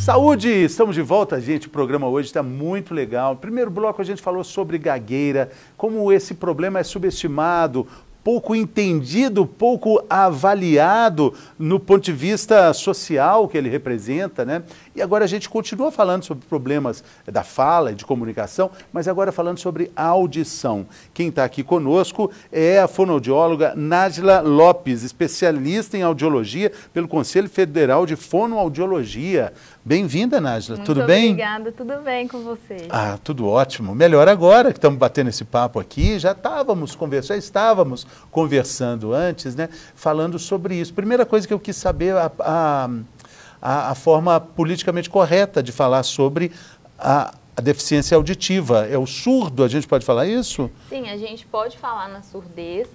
Saúde! Estamos de volta, gente. O programa hoje está muito legal. No primeiro bloco a gente falou sobre gagueira, como esse problema é subestimado, pouco entendido, pouco avaliado no ponto de vista social que ele representa, né? E agora a gente continua falando sobre problemas da fala e de comunicação, mas agora falando sobre audição. Quem está aqui conosco é a fonoaudióloga Nájila Lopes, especialista em audiologia pelo Conselho Federal de Fonoaudiologia. Bem-vinda, Nájila. Tudo bem? Obrigada, tudo bem com você? Ah, tudo ótimo. Melhor agora que estamos batendo esse papo aqui, já estávamos conversando antes, né? Falando sobre isso. Primeira coisa que eu quis saber, a forma politicamente correta de falar sobre a deficiência auditiva. É o surdo, a gente pode falar isso? Sim, a gente pode falar na surdez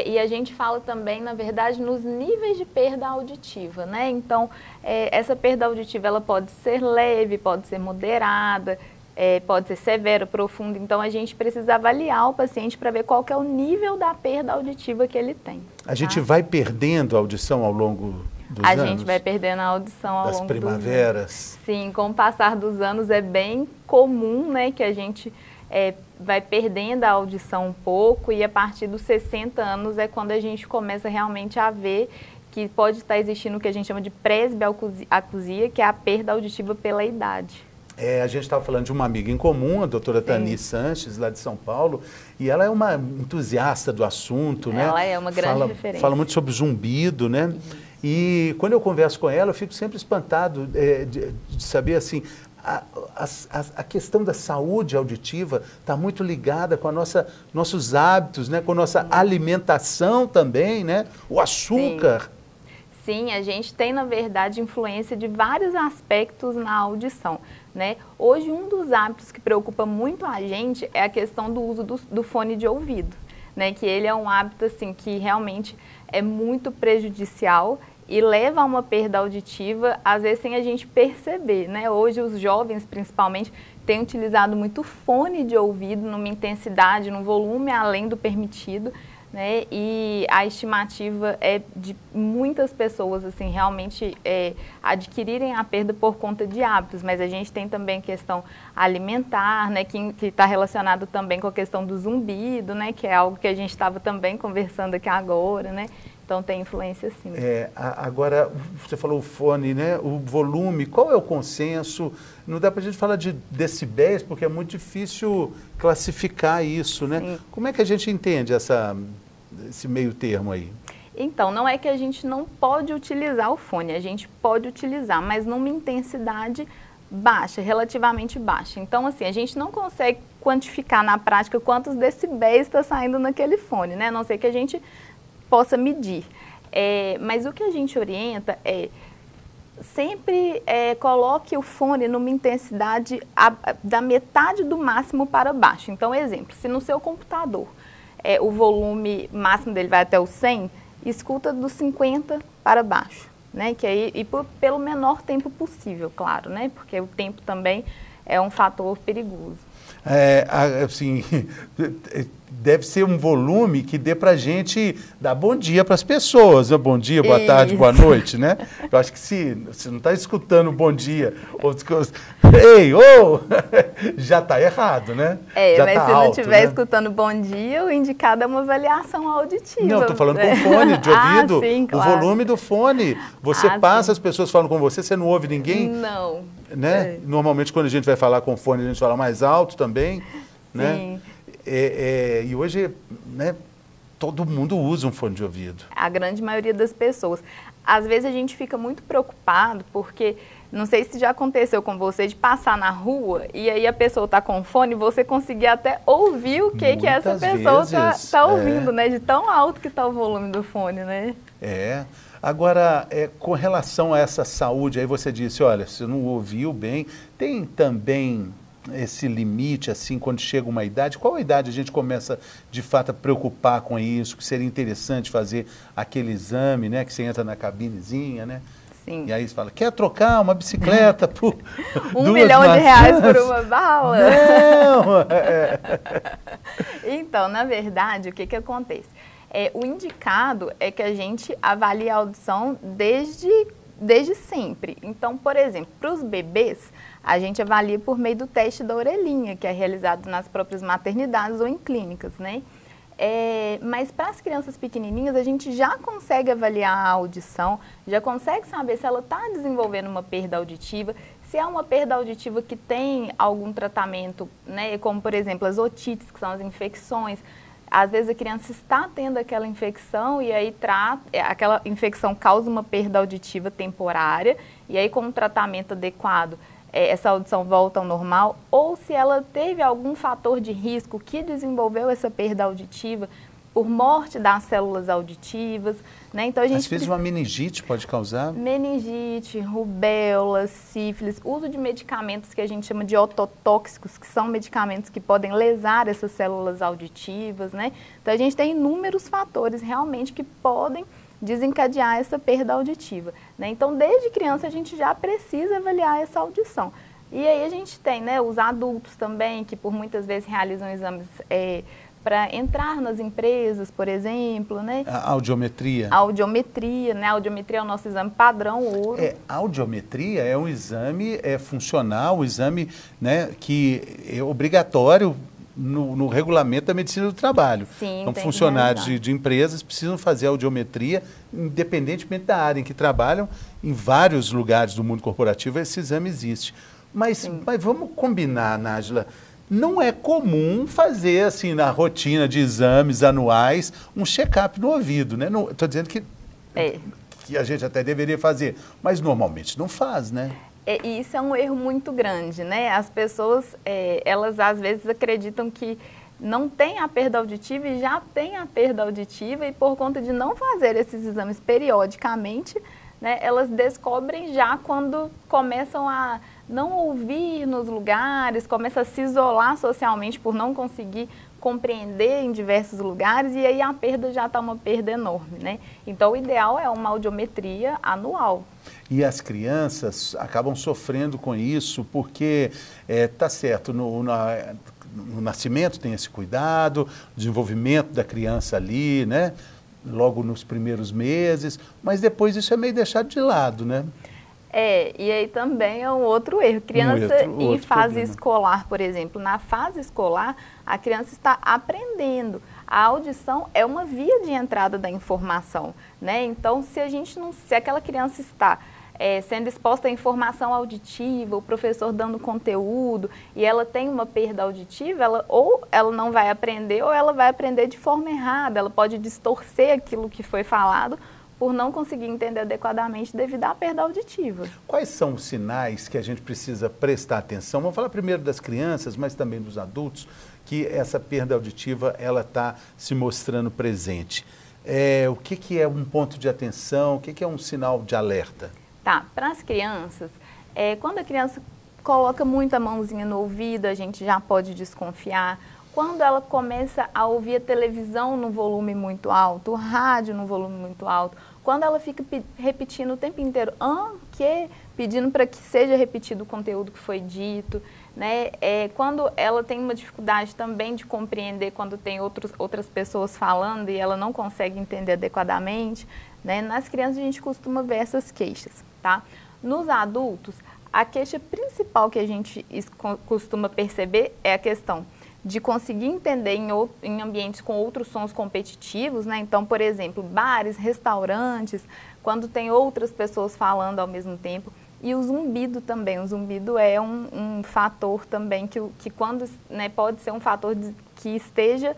e a gente fala também, na verdade, nos níveis de perda auditiva, né? Então, essa perda auditiva, ela pode ser leve, pode ser moderada, pode ser severa, profunda. Então, a gente precisa avaliar o paciente para ver qual que é o nível da perda auditiva que ele tem. A gente vai perdendo a audição ao longo dos anos? A gente vai perdendo a audição ao longo das primaveras? Sim, com o passar dos anos é bem comum, né, que a gente vai perdendo a audição um pouco e a partir dos 60 anos é quando a gente começa realmente a ver que pode estar existindo o que a gente chama de presbiacusia, que é a perda auditiva pela idade. A gente estava falando de uma amiga em comum, a doutora Tani Sanches, lá de São Paulo, e ela é uma entusiasta do assunto, né? Ela é uma grande referência. Fala muito sobre zumbido, né? E quando eu converso com ela, eu fico sempre espantado de saber, assim, a questão da saúde auditiva está muito ligada com nossos hábitos, né? Com a nossa alimentação também, né? O açúcar. Sim, a gente tem, na verdade, influência de vários aspectos na audição, né? Hoje, um dos hábitos que preocupa muito a gente é a questão do uso do fone de ouvido, né? Que ele é um hábito, assim, que realmente é muito prejudicial e leva a uma perda auditiva, às vezes sem a gente perceber, né? Hoje, os jovens, principalmente, têm utilizado muito fone de ouvido numa intensidade, num volume além do permitido, né? E a estimativa é de muitas pessoas assim, realmente adquirirem a perda por conta de hábitos, mas a gente tem também a questão alimentar, né? Que está relacionado também com a questão do zumbido, né? Que é algo que a gente estava também conversando aqui agora, né? Então tem influência sim. Agora, você falou o fone, né? O volume, qual é o consenso? Não dá para a gente falar de decibéis, porque é muito difícil classificar isso, né? Sim. Como é que a gente entende esse meio termo aí? Então, não é que a gente não pode utilizar o fone, a gente pode utilizar, mas numa intensidade baixa, relativamente baixa. Então, assim, a gente não consegue quantificar na prática quantos decibéis está saindo naquele fone, né? A não ser que a gente possa medir. Mas o que a gente orienta sempre coloque o fone numa intensidade da metade do máximo para baixo. Então, exemplo, se no seu computador o volume máximo dele vai até o 100, escuta dos 50 para baixo, né? Que aí, pelo menor tempo possível, claro, né? Porque o tempo também é um fator perigoso. Assim, deve ser um volume que dê para a gente dar bom dia para as pessoas, né? Bom dia, boa tarde, boa noite, né? Eu acho que se não está escutando bom dia, ei, já está errado, né? Já mas tá se alto, não estiver né? escutando bom dia, o indicado é uma avaliação auditiva. Não, estou falando com fone de ouvido, sim, claro. O volume do fone. Você passa, as pessoas falam com você não ouve ninguém? Não. Né? Normalmente, quando a gente vai falar com fone, a gente fala mais alto também, né? Sim. E hoje, né, todo mundo usa um fone de ouvido. A grande maioria das pessoas. Às vezes a gente fica muito preocupado porque, não sei se já aconteceu com você, de passar na rua e aí a pessoa está com fone e você conseguir até ouvir o que essa pessoa está ouvindo, né? De tão alto que está o volume do fone, né? Agora, com relação a essa saúde, aí você disse, olha, você não ouviu bem, tem também esse limite, assim, quando chega uma idade, qual a idade a gente começa, de fato, a preocupar com isso, que seria interessante fazer aquele exame, né, que você entra na cabinezinha, né? Sim. E aí você fala, quer trocar uma bicicleta por R$1 milhão por uma bala? Não! Então, na verdade, o que acontece? O indicado é que a gente avalie a audição desde desde sempre. Então, por exemplo, para os bebês, a gente avalia por meio do teste da orelhinha, que é realizado nas próprias maternidades ou em clínicas, né? Mas para as crianças pequenininhas, a gente já consegue avaliar a audição, já consegue saber se ela está desenvolvendo uma perda auditiva, se é uma perda auditiva que tem algum tratamento, né, como, por exemplo, as otites, que são as infecções. Às vezes a criança está tendo aquela infecção e aí aquela infecção causa uma perda auditiva temporária e aí com um tratamento adequado essa audição volta ao normal, ou se ela teve algum fator de risco que desenvolveu essa perda auditiva por morte das células auditivas, né? Então a gente às vezes uma meningite pode causar? Meningite, rubéola, sífilis, uso de medicamentos que a gente chama de ototóxicos, que são medicamentos que podem lesar essas células auditivas, né? Então a gente tem inúmeros fatores realmente que podem desencadear essa perda auditiva, né? Então, desde criança, a gente já precisa avaliar essa audição. E aí a gente tem, né, os adultos também, que por muitas vezes realizam exames para entrar nas empresas, por exemplo, né? A audiometria. A audiometria, né? A audiometria é o nosso exame padrão ouro. A audiometria é um exame funcional, um exame, né, que é obrigatório no regulamento da medicina do trabalho. Sim, então, funcionários de empresas precisam fazer audiometria, independentemente da área em que trabalham. Em vários lugares do mundo corporativo esse exame existe. Mas vamos combinar, Nájila, não é comum fazer assim na rotina de exames anuais um check-up no ouvido, né? Estou dizendo que a gente até deveria fazer, mas normalmente não faz, né? E isso é um erro muito grande, né? As pessoas, elas às vezes acreditam que não tem a perda auditiva e já tem a perda auditiva e por conta de não fazer esses exames periodicamente, né, elas descobrem já quando começam a não ouvir nos lugares, começam a se isolar socialmente por não conseguir compreender em diversos lugares e aí a perda já está uma perda enorme, né? Então o ideal é uma audiometria anual. E as crianças acabam sofrendo com isso porque, tá certo, no nascimento tem esse cuidado, desenvolvimento da criança ali, né? Logo nos primeiros meses, mas depois isso é meio deixado de lado, né? E aí também é um outro erro. Criança em fase escolar, por exemplo, na fase escolar, a criança está aprendendo. A audição é uma via de entrada da informação, né? Então, se aquela criança está sendo exposta à informação auditiva, o professor dando conteúdo e ela tem uma perda auditiva, ou ela não vai aprender ou ela vai aprender de forma errada, ela pode distorcer aquilo que foi falado por não conseguir entender adequadamente devido à perda auditiva. Quais são os sinais que a gente precisa prestar atenção? Vamos falar primeiro das crianças, mas também dos adultos, que essa perda auditiva ela está se mostrando presente. O que é um ponto de atenção? O que é um sinal de alerta? Tá, para as crianças, quando a criança coloca muito a mãozinha no ouvido, a gente já pode desconfiar. Quando ela começa a ouvir a televisão no volume muito alto, o rádio no volume muito alto, quando ela fica repetindo o tempo inteiro, pedindo para que seja repetido o conteúdo que foi dito, né? Quando ela tem uma dificuldade também de compreender quando tem outras pessoas falando e ela não consegue entender adequadamente, né? Nas crianças a gente costuma ver essas queixas, tá? Nos adultos, a queixa principal que a gente costuma perceber é a questão de conseguir entender em ambientes com outros sons competitivos, né? Então, por exemplo, bares, restaurantes, quando tem outras pessoas falando ao mesmo tempo. E o zumbido também. O zumbido é um fator também que quando, né, pode ser um fator que esteja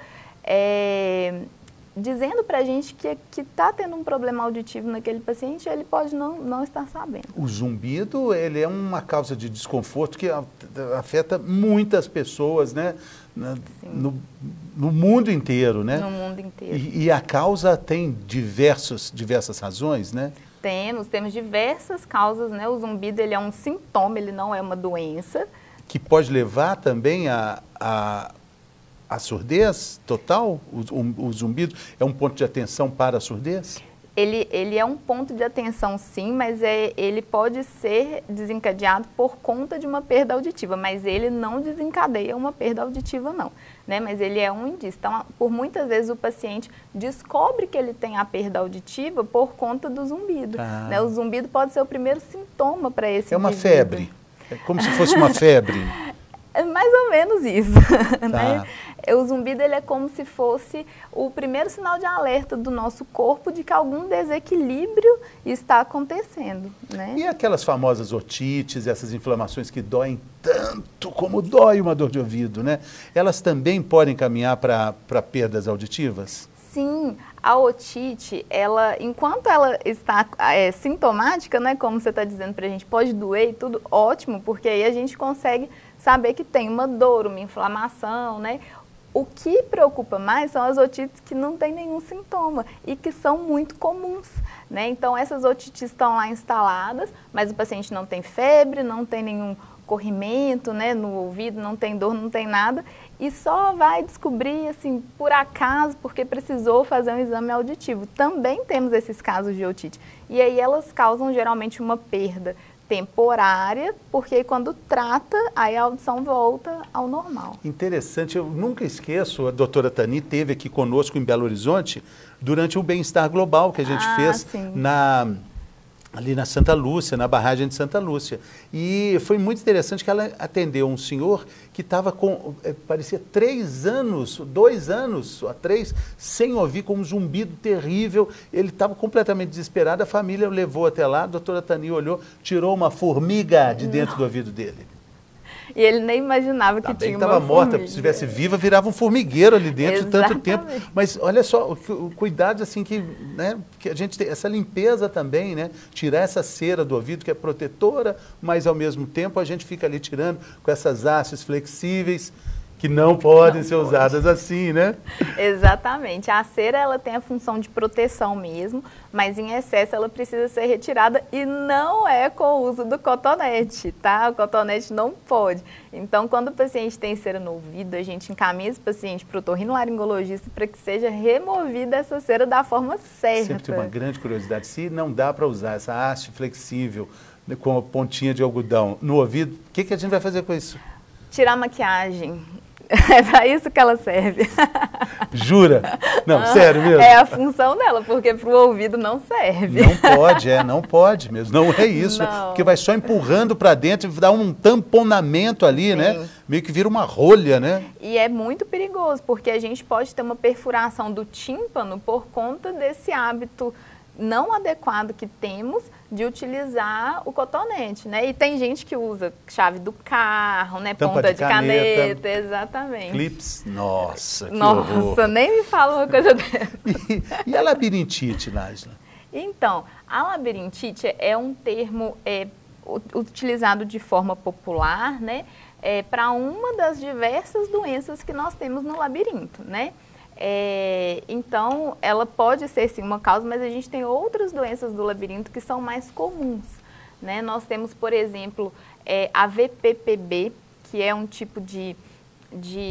dizendo para a gente que está tendo um problema auditivo naquele paciente, ele pode não estar sabendo. O zumbido, ele é uma causa de desconforto que afeta muitas pessoas, né? No mundo inteiro, né? No mundo inteiro. E a causa tem diversas razões, né? Temos diversas causas, né? O zumbido, ele é um sintoma, ele não é uma doença. Que pode levar também a surdez total? O zumbido é um ponto de atenção para a surdez? Ele é um ponto de atenção, sim, mas ele pode ser desencadeado por conta de uma perda auditiva, mas ele não desencadeia uma perda auditiva, não, né? Mas ele é um indício. Então, por muitas vezes o paciente descobre que ele tem a perda auditiva por conta do zumbido, né? O zumbido pode ser o primeiro sintoma para esse indivíduo. É uma febre, é como se fosse uma febre. É mais ou menos isso, né? O zumbido ele é como se fosse o primeiro sinal de alerta do nosso corpo de que algum desequilíbrio está acontecendo, né? E aquelas famosas otites, essas inflamações que doem tanto como dói uma dor de ouvido, né? Elas também podem caminhar para perdas auditivas? Sim, a otite, enquanto ela está sintomática, né, como você está dizendo para a gente, pode doer e tudo, ótimo, porque aí a gente consegue saber que tem uma dor, uma inflamação, né? O que preocupa mais são as otites que não têm nenhum sintoma e que são muito comuns, né? Então, essas otites estão lá instaladas, mas o paciente não tem febre, não tem nenhum corrimento, né, no ouvido, não tem dor, não tem nada, e só vai descobrir, assim, por acaso, porque precisou fazer um exame auditivo. Também temos esses casos de otite. E aí elas causam geralmente uma perda temporária, porque quando trata, aí a audição volta ao normal. Interessante, eu nunca esqueço, a doutora Tani esteve aqui conosco em Belo Horizonte durante o Bem-Estar Global que a gente fez ali na Santa Lúcia, na barragem de Santa Lúcia. E foi muito interessante que ela atendeu um senhor que estava com, parecia 3 anos, 2 anos, 3, sem ouvir, com um zumbido terrível. Ele estava completamente desesperado, a família o levou até lá, a doutora Tani olhou, tirou uma formiga de dentro do ouvido dele. E ele nem imaginava que tinha uma estava morta, formiga. se estivesse viva, virava um formigueiro ali dentro tanto tempo. Exatamente. Mas olha só, o cuidado assim que, né, que a gente tem, essa limpeza também, né? Tirar essa cera do ouvido que é protetora, mas ao mesmo tempo a gente fica ali tirando com essas hastes flexíveis que não podem ser usadas assim, né? Exatamente. A cera, ela tem a função de proteção mesmo, mas em excesso ela precisa ser retirada e não é com o uso do cotonete, tá? O cotonete não pode. Então, quando o paciente tem cera no ouvido, a gente encaminha esse paciente para o otorrinolaringologista para que seja removida essa cera da forma certa. Sempre tem uma grande curiosidade. Se não dá para usar essa haste flexível com a pontinha de algodão no ouvido, o que a gente vai fazer com isso? Tirar a maquiagem. É para isso que ela serve. Jura? Não, sério mesmo? É a função dela, porque para o ouvido não serve. Não pode mesmo. Não é isso. Não. Porque vai só empurrando para dentro e dá um tamponamento ali, Sim. né? Meio que vira uma rolha, né? E é muito perigoso, porque a gente pode ter uma perfuração do tímpano por conta desse hábito não adequado que temos de utilizar o cotonete, né? E tem gente que usa chave do carro, né? Tampa Ponta de de caneta, exatamente. Clips, nossa, que Nossa, horror. nem me fala uma coisa dessa. E a labirintite, Nájila? Então, a labirintite é um termo utilizado de forma popular, né? Para uma das diversas doenças que nós temos no labirinto, né? Então, ela pode ser sim uma causa, mas a gente tem outras doenças do labirinto que são mais comuns, né? Nós temos, por exemplo, a VPPB, que é um tipo de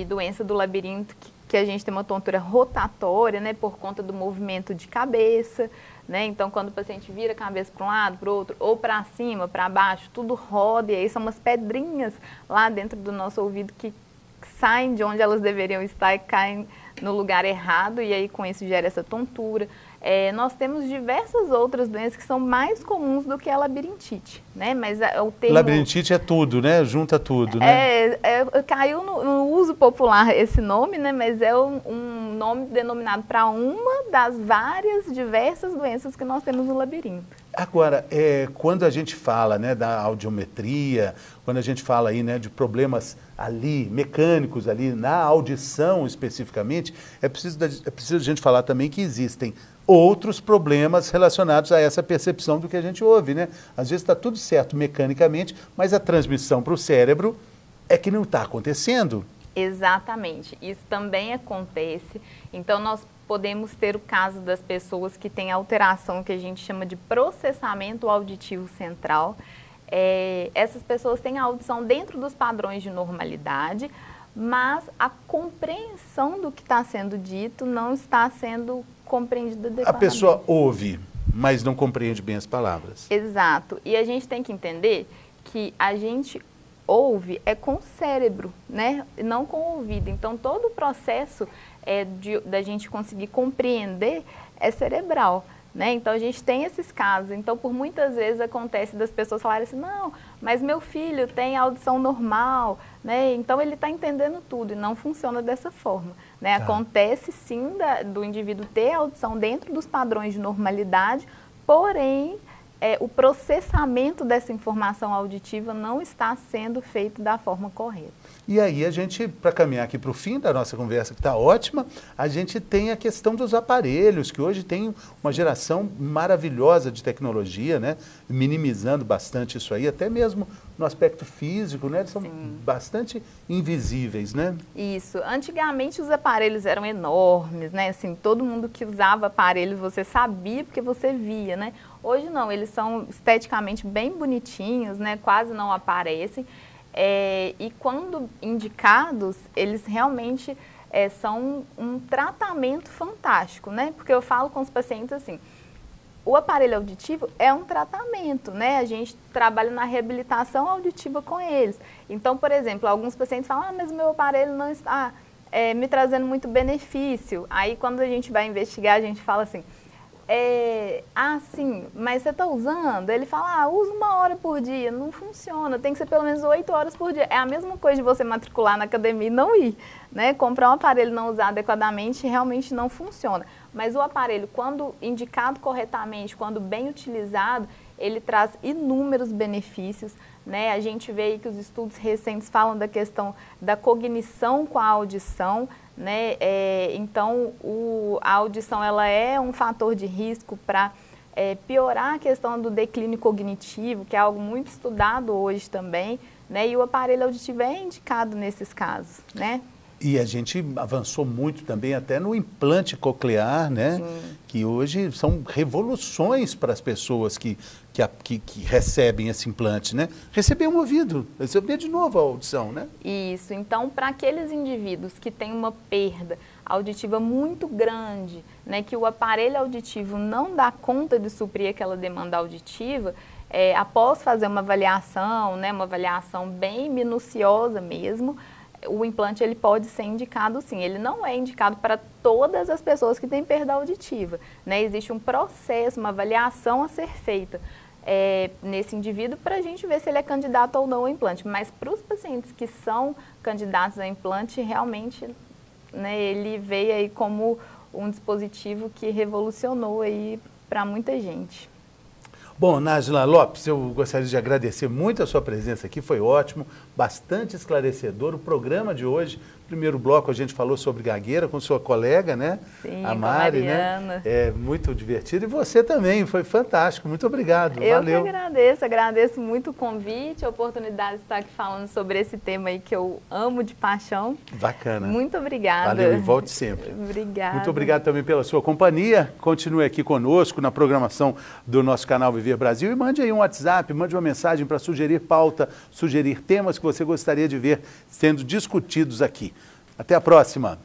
doença do labirinto que a gente tem uma tontura rotatória, né? Por conta do movimento de cabeça, né? Então, quando o paciente vira a cabeça para um lado, para o outro, ou para cima, para baixo, tudo roda, e aí são umas pedrinhas lá dentro do nosso ouvido que saem de onde elas deveriam estar e caem no lugar errado, e aí com isso gera essa tontura. Nós temos diversas outras doenças que são mais comuns do que a labirintite, né? Mas o termo... Labirintite é tudo, né? Junta tudo, né? Caiu no uso popular esse nome, né? Mas é um nome denominado para uma das várias diversas doenças que nós temos no labirinto. Agora, quando a gente fala, né, da audiometria, quando a gente fala aí, né, de problemas ali, mecânicos ali, na audição especificamente, é preciso a gente falar também que existem outros problemas relacionados a essa percepção do que a gente ouve, né? Às vezes está tudo certo mecanicamente, mas a transmissão para o cérebro é que não está acontecendo. Exatamente, isso também acontece. Então, nós podemos ter o caso das pessoas que têm alteração que a gente chama de processamento auditivo central. Essas pessoas têm a audição dentro dos padrões de normalidade, mas a compreensão do que está sendo dito não está sendo compreendida adequadamente. A pessoa ouve mas não compreende bem as palavras. Exato. E a gente tem que entender que a gente ouve com o cérebro, né? Não com o ouvido. Então, todo o processo da gente conseguir compreender é cerebral. Né? Então, a gente tem esses casos. Então, por muitas vezes acontece das pessoas falarem assim, não, mas meu filho tem audição normal, né? Então ele está entendendo tudo e não funciona dessa forma. Né? Tá. Acontece sim do indivíduo ter audição dentro dos padrões de normalidade, porém, o processamento dessa informação auditiva não está sendo feito da forma correta. E aí a gente, para caminhar aqui para o fim da nossa conversa, que está ótima, a gente tem a questão dos aparelhos, que hoje tem uma geração maravilhosa de tecnologia, né? Minimizando bastante isso aí, até mesmo no aspecto físico, né? Eles são bastante invisíveis, né? Isso. Antigamente os aparelhos eram enormes, né? Assim, todo mundo que usava aparelhos você sabia porque você via, né? Hoje não, eles são esteticamente bem bonitinhos, né? Quase não aparecem. E quando indicados, eles realmente são um tratamento fantástico, né? Porque eu falo com os pacientes assim, o aparelho auditivo é um tratamento, né? A gente trabalha na reabilitação auditiva com eles. Então, por exemplo, alguns pacientes falam, mas meu aparelho não está me trazendo muito benefício. Aí, quando a gente vai investigar, a gente fala assim, sim, mas você está usando? Ele fala, usa 1 hora por dia. Não funciona, tem que ser pelo menos 8 horas por dia. É a mesma coisa de você matricular na academia e não ir, né? Comprar um aparelho não usado adequadamente realmente não funciona. Mas o aparelho, quando indicado corretamente, quando bem utilizado, ele traz inúmeros benefícios, né? A gente vê aí que os estudos recentes falam da questão da cognição com a audição, né? Então, a audição ela é um fator de risco para piorar a questão do declínio cognitivo, que é algo muito estudado hoje também, né? E o aparelho auditivo é indicado nesses casos, né? E a gente avançou muito também até no implante coclear, né? Sim. Que hoje são revoluções para as pessoas que recebem esse implante, né? Receber um ouvido, receber de novo a audição, né? Isso. Então, para aqueles indivíduos que têm uma perda auditiva muito grande, né? Que o aparelho auditivo não dá conta de suprir aquela demanda auditiva, após fazer uma avaliação, né? Uma avaliação bem minuciosa mesmo, o implante ele pode ser indicado sim, ele não é indicado para todas as pessoas que têm perda auditiva, né? Existe um processo, uma avaliação a ser feita nesse indivíduo para a gente ver se ele é candidato ou não ao implante, mas para os pacientes que são candidatos a implante, realmente, né, ele veio aí como um dispositivo que revolucionou aí para muita gente. Bom, Nájila Lopes, eu gostaria de agradecer muito a sua presença aqui, foi ótimo, bastante esclarecedor. O programa de hoje, primeiro bloco, a gente falou sobre gagueira com sua colega, né? Sim, a Mari, né? Muito divertido. E você também, foi fantástico. Muito obrigado. Valeu. Eu que agradeço muito o convite, a oportunidade de estar aqui falando sobre esse tema aí que eu amo de paixão. Bacana. Muito obrigada. Valeu e volte sempre. Obrigada. Muito obrigado também pela sua companhia. Continue aqui conosco na programação do nosso canal Viver Brasil e mande aí um WhatsApp, mande uma mensagem para sugerir pauta, sugerir temas que você gostaria de ver sendo discutidos aqui. Até a próxima!